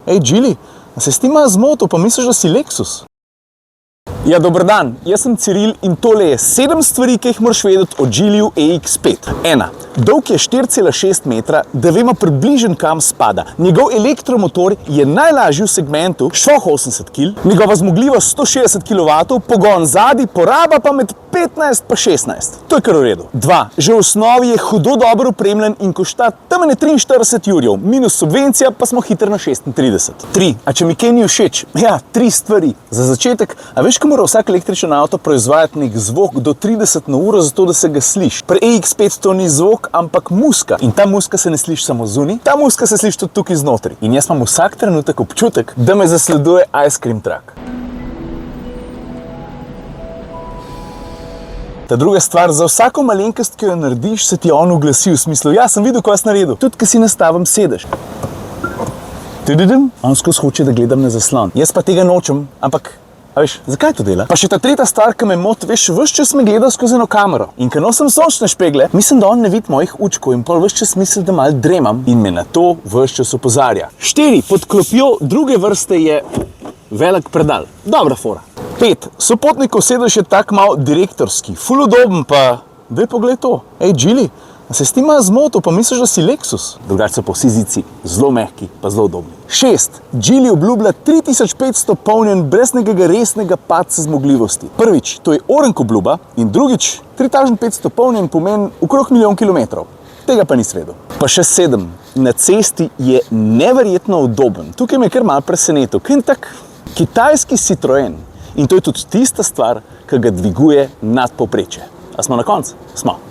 Ej, Gili, a se s tem malo zmotil, pa misliš, da si Lexus? Ja, dober dan, jaz sem Ciril in tole je 7 stvari, ki jih moraš vedeti o Giliju EX5. 1. Dolg je 4,6 metra, da vemo približno kam spada. Njegov elektromotor je najlažji v segmentu, šloh 80 kg, njegova zmogljivost 160 kW, pogon zadaj, poraba pa med 15 pa 16. To je kar v redu. 2. Že v osnovi je hudo dobro opremljen in košta tamene 43 jurjev, minus subvencija pa smo hitro na 36. 3. A če mi kaj ni všeč? Ja, 3 stvari. Za začetek, a veš, ko mora vsak električen avto proizvajati nek zvok do 30 na uro, zato da se ga sliši. Pri EX5 to ni zvok, ampak muska. In ta muska se ne sliši samo zunaj, ta muska se sliši tudi tukaj znotraj. In jaz imam vsak trenutek občutek, da me zasleduje ice cream truck. Ta druga stvar, za vsako malenkost, ki jo narediš, se ti on oglasi v smislu, ja, sem videl, kaj si naredil. Tudi, ko si nastavim sedež. On skozi hoče, da gledam na zaslon. Jaz pa tega nočem, ampak a veš, zakaj to dela? Pa še ta tretja stvar, ki me moti, veš, ves čas me gleda skozi eno kamero. In ko nosim sončne špegle, mislim, da on ne vidi mojih učkov in pol ves čas misli, da malo dremam in me na to ves čas opozarja. 4. Pod klopjo druge vrste je velik predal. Dobra fora. 5. Sopotnikov sedež je tak malo direktorski, ful udoben pa, daj pogled to. Ej, Gili, a se s tem malo zmotil, pa misliš, da si Lexus? Drugače so pa vsi zici zelo mehki pa zelo udobni. 6. Gili obljublja 3500 polnjen brez nekega resnega padca zmogljivosti. Prvič, to je orenk obljuba in drugič, 3500 polnjen pomeni okrog 1 milijon kilometrov. Tega pa nisi vedel. Pa še 7. Na cesti je neverjetno udoben. Tukaj me kar malo presenetil. Kaj je tak kitajski Citroen? In to je tudi tista stvar, ki ga dviguje nad povprečje. A smo na koncu? Smo.